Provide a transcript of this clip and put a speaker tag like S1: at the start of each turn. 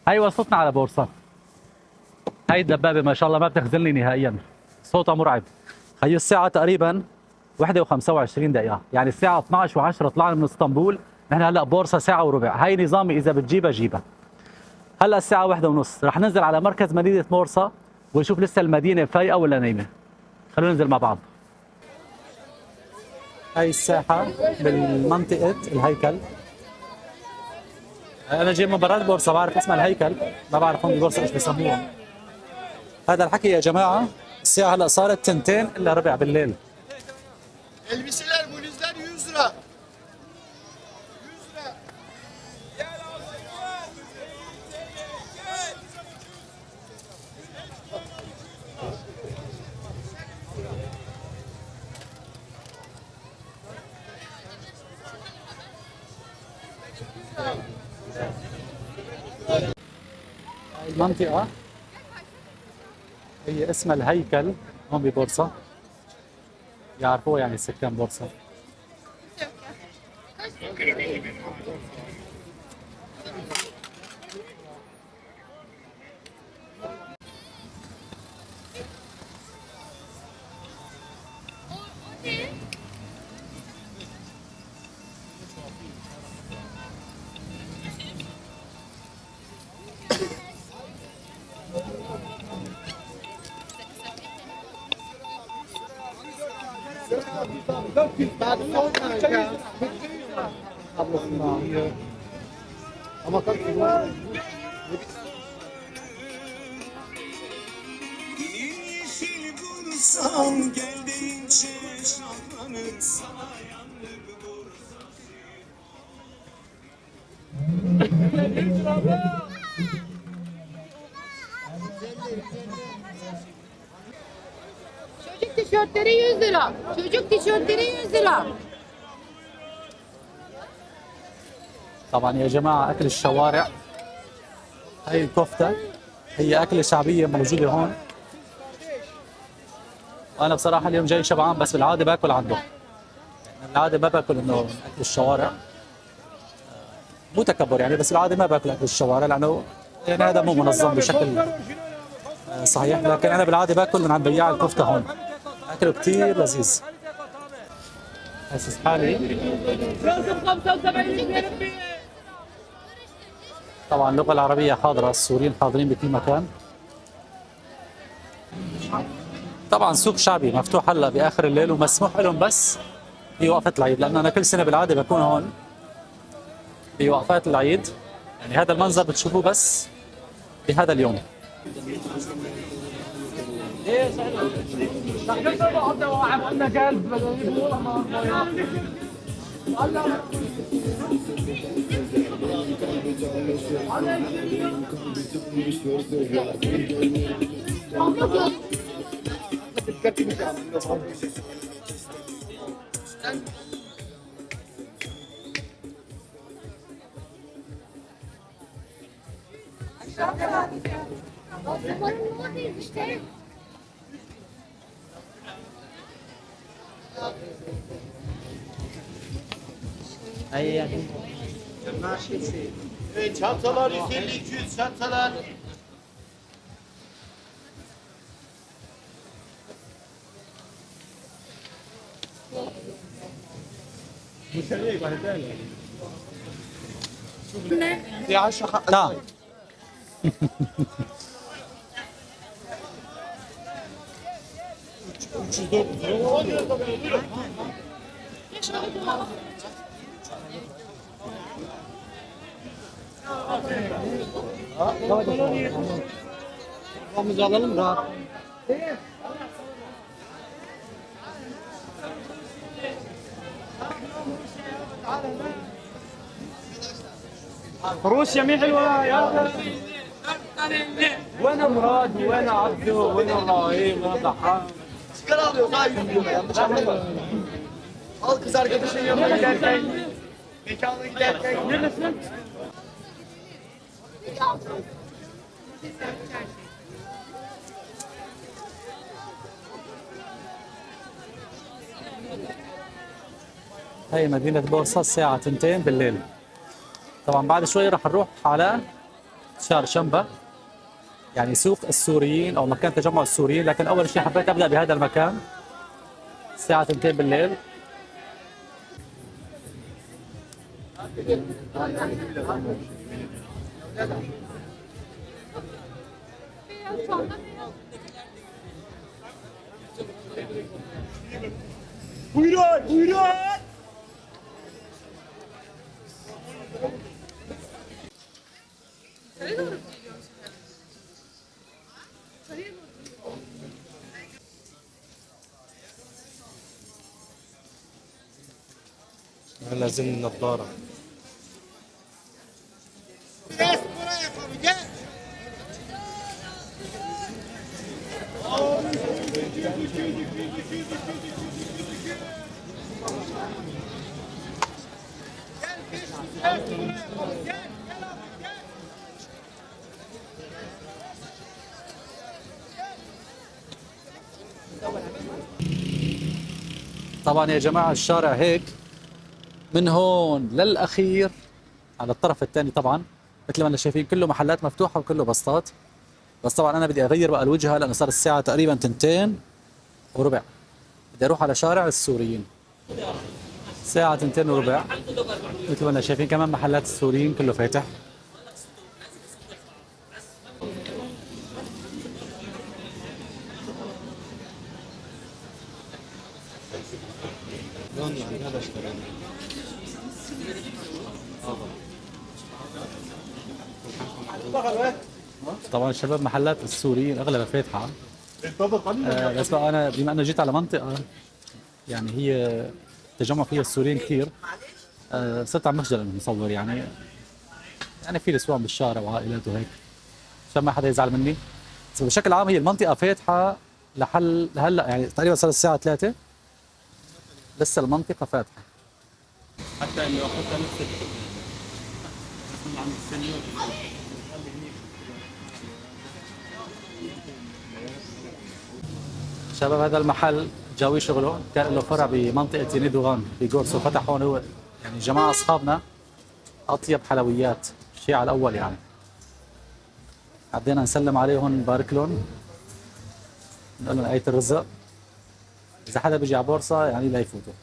S1: هاي وصلتنا على بورصة. هاي الدبابة ما شاء الله ما بتخذلني نهائيا، صوتها مرعب. هي الساعة تقريبا 1:25، يعني الساعة 12:10 طلعنا من اسطنبول. نحن هلا بورصة ساعة وربع. هاي نظامي إذا بتجيبها جيبها. هلا الساعة 1:30 رح ننزل على مركز مدينة بورصة ونشوف لسه المدينة فايقة ولا نايمة. خلونا ننزل مع بعض. هاي الساحة بالمنطقة الهيكل. أنا جاي من برات بورصة، بعرف اسمها الهيكل، ما بعرف هون البورصة إيش بسموها. هذا الحكي يا جماعة الساعة هلا صارت 2:15 بالليل.
S2: Elbiseler, bluzlar 100 lira. 100 lira.
S1: هاي المنطقة هي اسمها الهيكل هون ببورصة، يعرفوها يعني سكان بورصة.
S3: Yeşil bulsam gel deyince şahlanır sana yandık vursa.
S4: Çocuk tişörtleri 100 lira. Çocuk tişörtleri 100 lira.
S1: طبعا يا جماعة أكل الشوارع، هي الكفتة هي أكلة شعبية موجودة هون. وأنا بصراحة اليوم جاي شبعان، بس بالعادة باكل عنده. يعني بالعادة ما باكل إنه أكل الشوارع، مو تكبر يعني، بس بالعادة ما باكل أكل الشوارع لأنه يعني هذا مو منظم بشكل صحيح. لكن أنا بالعادة باكل من عند بياع الكفتة هون، أكله كثير لذيذ. حاسس حالي طبعا اللغة العربية حاضرة، السوريين حاضرين بكل مكان. طبعا سوق شعبي مفتوح هلا باخر الليل ومسموح لهم بس بوقفة العيد، لانه انا كل سنة بالعادة بكون هون بوقفات العيد. يعني هذا المنظر بتشوفوه بس بهذا اليوم.
S2: Evet, çantalar 150-200 çantalar.
S1: نعم.
S5: Kafamızı alalım rahat. روس يمين حلوه يا وين مراد وين عبده وين ابراهيم وين ضحاك.
S2: Sigara alıyoruz ha 100 lira, yanlış anlama. Al kız arkadaşın yanına giderken, mekana giderken.
S5: Neredesin?
S1: هي مدينة بورصة الساعة 2 بالليل. طبعا بعد شوي رح نروح على شارع شنبة، يعني سوق السوريين او مكان تجمع السوريين، لكن اول شيء حبيت ابدا بهذا المكان الساعة 2 بالليل.
S2: Buyurun, buyurun.
S5: لازم النظارة.
S1: طبعا يا جماعة الشارع هيك من هون للأخير على الطرف الثاني، طبعا مثل ما انتم شايفين كله محلات مفتوحة وكله بسطات. بس طبعا أنا بدي أغير بقى الوجهة لأنه صار الساعة تقريبا 2:15. بدي أروح على شارع السوريين. الساعة 2:15 مثل ما انتم شايفين كمان محلات السوريين كله فاتح.
S5: هذا اشترينا.
S1: طبعا الشباب محلات السوريين اغلبها فاتحه. بس بقى انا بما انه جيت على منطقه يعني هي تجمع فيها السوريين كثير، صرت عم بخجل انه مصور يعني في نسوان بالشارع وعائلات وهيك عشان ما حدا يزعل مني. بس بشكل عام هي المنطقه فاتحه لهلا، يعني تقريبا صار الساعه 3 لسه المنطقه فاتحه.
S5: حتى انه اخذتها نفس عن السنيور.
S1: شباب هذا المحل جاوي شغله، كان له فرع بمنطقة يني دوغان بجورس، وفتح هون هو يعني جماعة أصحابنا أطيب حلويات الشيعة الأول يعني. عدينا نسلم عليهم نبارك لهم، نقول لهم آية الرزق، إذا حدا بيجي على بورصة يعني لا يفوتوا.